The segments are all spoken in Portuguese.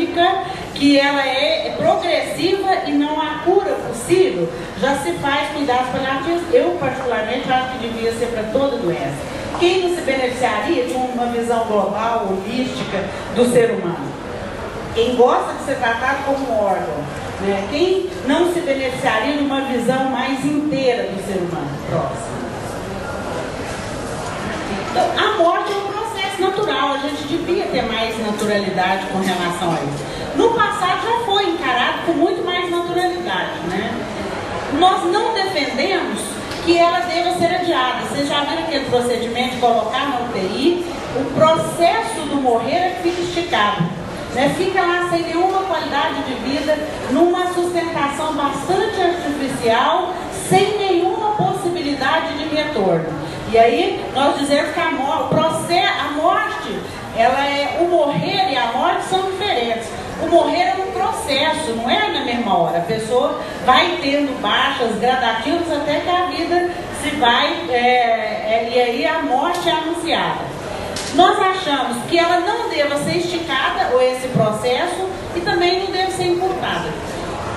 crônica, que ela é progressiva e não há cura possível, já se faz cuidados paliativos. Eu, particularmente, acho que devia ser para toda doença. Quem não se beneficiaria de uma visão global, holística do ser humano? Quem gosta de ser tratado como um órgão, né? Quem não se beneficiaria de uma visão mais inteira do ser humano próximo? Então, a morte é um processo natural, a gente devia ter mais naturalidade com relação a isso. No passado já foi encarado com muito mais naturalidade, né? Nós não defendemos que ela deva ser adiada. Vocês já viram aquele procedimento de colocar na UTI? O processo do morrer é que fica esticado, né? Fica lá sem nenhuma qualidade de vida, numa sustentação bastante artificial, sem nenhuma possibilidade de retorno. E aí nós dizemos que a morte, ela é, o morrer e a morte são diferentes. O morrer é um processo, não é na mesma hora. A pessoa vai tendo baixas gradativas até que a vida se vai, e aí a morte é anunciada. Nós achamos que ela não deva ser esticada, ou esse processo, e também não deve ser encurtada.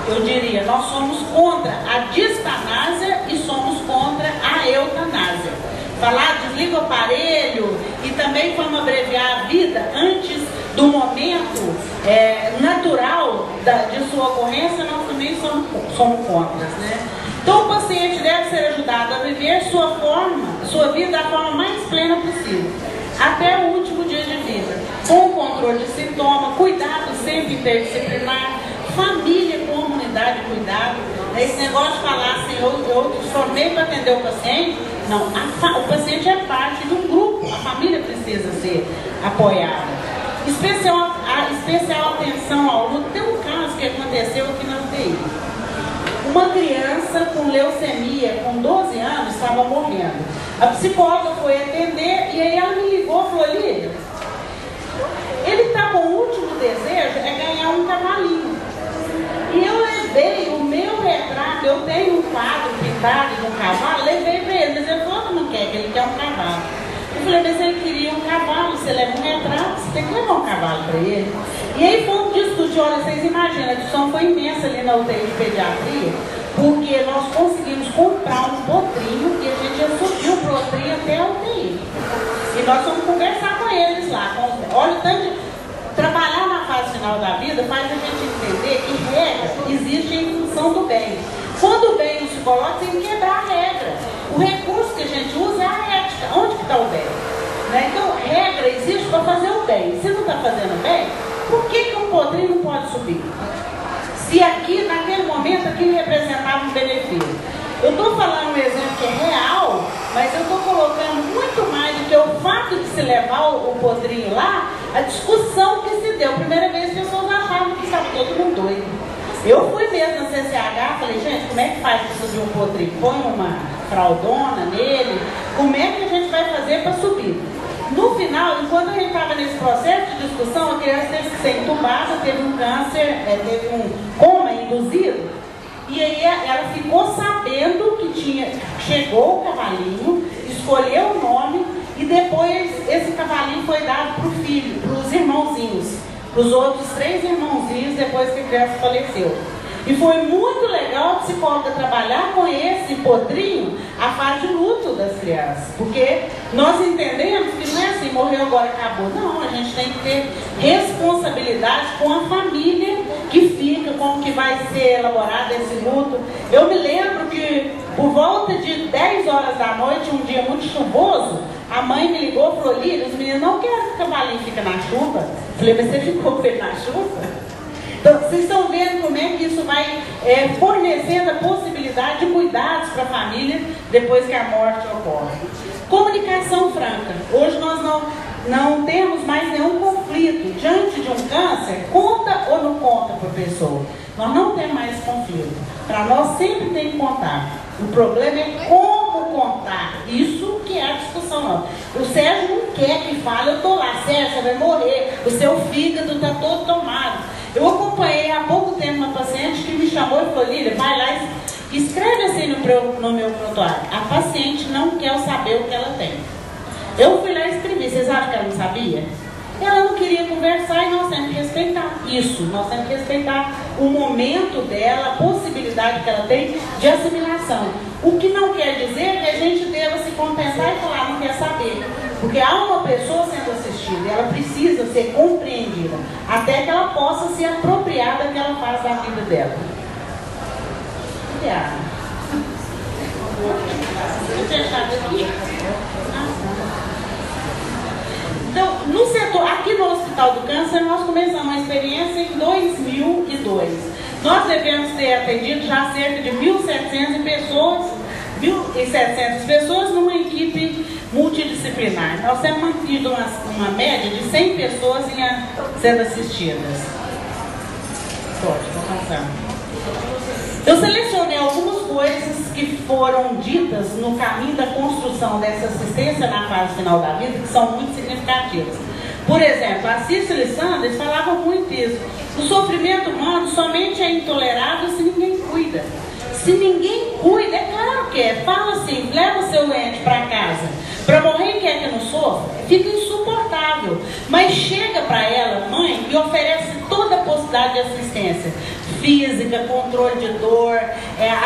Eu diria, nós somos contra a distanásia e somos contra a eutanásia. Falar desliga o aparelho e também vamos abreviar a vida antes do momento natural de sua ocorrência, nós também somos contra, né? Então o paciente deve ser ajudado a viver sua vida da forma mais plena possível, até o último dia de vida, com controle de sintoma, cuidado sempre interdisciplinar, família, comunidade, cuidado. Esse negócio de falar assim, eu formei para atender o paciente, não, o paciente é parte de um grupo, a família precisa ser apoiada. Especial atenção ao luto. Tem um caso que aconteceu aqui na UTI. Uma criança com leucemia, com 12 anos, estava morrendo. A psicóloga foi atender e aí ela me ligou e falou: Lídia, ele está com o último desejo é ganhar um cavalinho. E eu levei o meu retrato, eu tenho um quadro pintado de um cavalo, levei para ele, mas ele falou que não quer, que ele quer um cavalo. Eu falei, mas ele queria um cavalo, você leva um retrato, você tem que levar um cavalo para ele. E aí fomos discutir, olha, vocês imaginam, a discussão foi imensa ali na UTI de pediatria, porque nós conseguimos comprar um potrinho e a gente já subiu o potrinho até a UTI. E nós vamos conversar com eles lá. Olha o tanto de... Trabalhar na fase final da vida faz a gente entender que regra existe em função do bem. Quando o bem não se coloca, tem que quebrar a regra. O recurso que a gente usa é a ética. Onde que está o bem? Né? Então, regra existe para fazer o bem. Se não está fazendo bem, por que um potrinho não pode subir? Se aqui, naquele momento, aquilo representava um benefício. Eu estou falando um exemplo que é real, mas eu estou colocando muito mais do que o fato de se levar o potrinho lá, a discussão que se deu. Primeira vez as pessoas achavam que estava todo mundo doido. Eu fui mesmo na CCH, falei, gente, como é que faz para subir um potrinho? Põe uma fraldona nele, como é que a gente vai fazer para subir? No final, enquanto a gente estava nesse processo de discussão, a criança teve que ser entubada, teve um câncer, teve um coma induzido. E aí ela ficou sabendo que chegou o cavalinho, escolheu o nome e depois esse cavalinho foi dado para o filho, para os irmãozinhos, para os outros 3 irmãozinhos depois que a criança faleceu. E foi muito legal a psicóloga trabalhar com esse potrinho a fase de luto das crianças, porque nós entendemos que não é assim, morreu agora, acabou. Não, a gente tem que ter responsabilidade com a família que fica, como que vai ser elaborado esse luto. Eu me lembro que por volta de 10 horas da noite, um dia muito chuvoso, a mãe me ligou e falou, Lídia, os meninos não querem que o cavalinho fique na chuva. Eu falei, mas você ficou com ele na chuva? Então, vocês estão vendo como é que isso vai fornecendo a possibilidade de cuidados para a família depois que a morte ocorre. Comunicação franca. Hoje nós não temos mais nenhum conflito. Diante de um câncer, conta ou não conta para a pessoa? Nós não temos mais conflito. Para nós sempre tem que contar. O problema é como contar. Isso que é a discussão. Não. O Sérgio não quer que fale, eu estou lá, Sérgio, você vai morrer, o seu fígado está todo tomado. Eu acompanhei há pouco tempo uma paciente que me chamou e falou, Lília, vai lá e escreve assim no meu prontuário. A paciente não quer saber o que ela tem. Eu fui lá e escrevi. Vocês acham que ela não sabia? Ela não queria conversar e nós temos que respeitar. isso. Nós temos que respeitar o momento dela, a possibilidade que ela tem de assimilação. O que não quer dizer que a gente deva se contentar e falar, não quer saber. Porque há uma pessoa sendo assistida e ela precisa ser compreendida até que ela possa se apropriar daquela fase da vida dela. Então, no setor, aqui no Hospital do Câncer, nós começamos a experiência em 2002. Nós devemos ter atendido já cerca de 1.700 pessoas numa equipe multidisciplinar. Nós temos mantido uma média de 100 pessoas sendo assistidas. Estou passando. Eu selecionei algumas coisas que foram ditas no caminho da construção dessa assistência na fase final da vida, que são muito significativas. Por exemplo, a Cícero Sanders falava muito isso. O sofrimento humano somente é intolerável se ninguém cuida. Se ninguém cuida, é claro que é. Fala assim, leva o seu doente para casa. Para morrer quer que não sofra, fica insuportável. Mas chega para ela, mãe, e oferece toda a possibilidade de assistência física, controle de dor,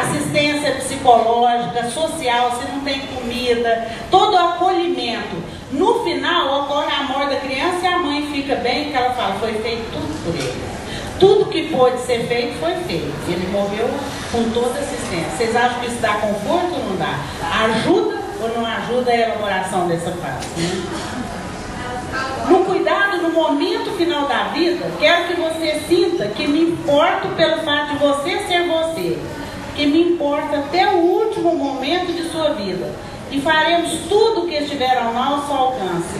assistência psicológica, social, se não tem comida, todo o acolhimento. No final, ocorre a morte da criança e a mãe fica bem, porque ela fala, foi feito tudo por ele. Tudo que pôde ser feito, foi feito. Ele morreu com toda assistência. Vocês acham que isso dá conforto ou não dá? Ajuda ou não ajuda a elaboração dessa fase? Né? No cuidado, no momento final da vida, quero que você sinta que me importo pelo fato de você ser você. Que me importa até o último momento de sua vida. E faremos tudo o que estiver ao nosso alcance.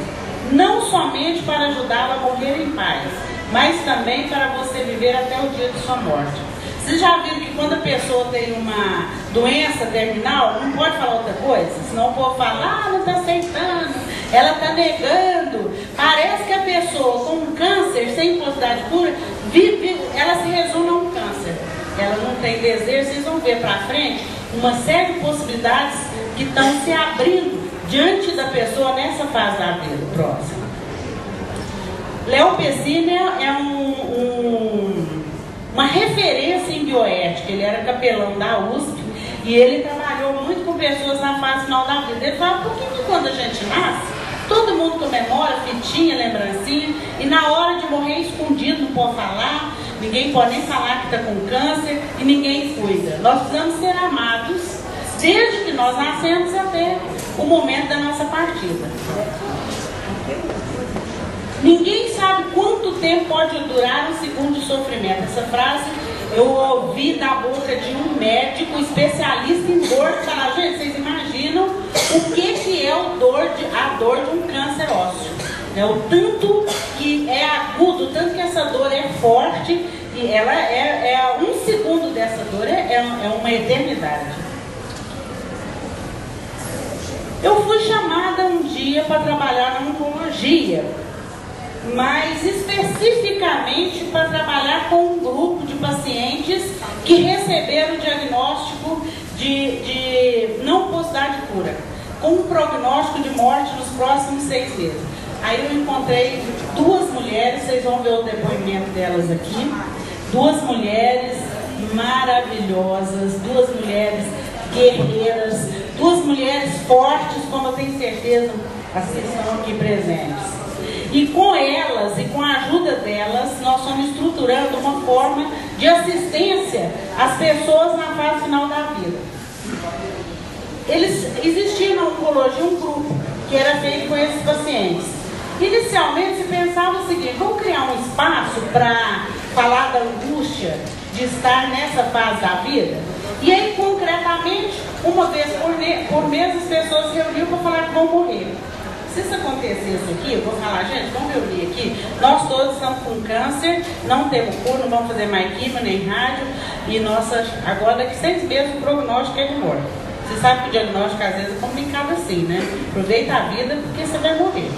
Não somente para ajudá-la a morrer em paz, mas também para você viver até o dia de sua morte. Vocês já viram que quando a pessoa tem uma doença terminal, não pode falar outra coisa? Senão o povo fala, não está aceitando, ela está negando. Parece que a pessoa com um câncer, sem possibilidade de cura, ela se resume a um câncer. Ela não tem desejo, vocês vão ver para frente uma série de possibilidades que estão se abrindo diante da pessoa nessa fase da vida próxima. Léo Pessini é uma referência em bioética. Ele era capelão da USP e ele trabalhou muito com pessoas na fase final da vida. Ele fala, por que quando a gente nasce, todo mundo comemora, fitinha, lembrancinha, e na hora de morrer escondido, não pode falar, ninguém pode nem falar que está com câncer e ninguém cuida. Nós precisamos ser amados desde que nós nascemos até o momento da nossa partida. Ninguém sabe quanto tempo pode durar um segundo de sofrimento. Essa frase eu ouvi da boca de um médico especialista em dor. Falar, gente, vocês imaginam o que é a dor de um câncer ósseo? O tanto que é agudo, o tanto que essa dor é forte, e ela um segundo dessa dor é uma eternidade. Eu fui chamada um dia para trabalhar na oncologia, mas especificamente para trabalhar com um grupo de pacientes que receberam o diagnóstico de não possibilidade de cura, com um prognóstico de morte nos próximos 6 meses. Aí eu encontrei 2 mulheres, vocês vão ver o depoimento delas aqui, 2 mulheres maravilhosas, 2 mulheres guerreiras, 2 mulheres fortes, como eu tenho certeza vocês estão aqui presentes. E com elas e com a ajuda delas, nós estamos estruturando uma forma de assistência às pessoas na fase final da vida. Existia na oncologia um grupo que era feito com esses pacientes. Inicialmente se pensava o seguinte, vamos criar um espaço para falar da angústia de estar nessa fase da vida? E aí, concretamente, uma vez por mês as pessoas se reuniam para falar que vão morrer. Se isso acontecesse aqui, eu vou falar, gente, vamos reunir aqui, nós todos estamos com câncer, não temos cura, não vamos fazer mais quimio, nem rádio, e agora daqui 6 meses o prognóstico é de morte. Você sabe que o diagnóstico às vezes é complicado assim, né? Aproveita a vida porque você vai morrer.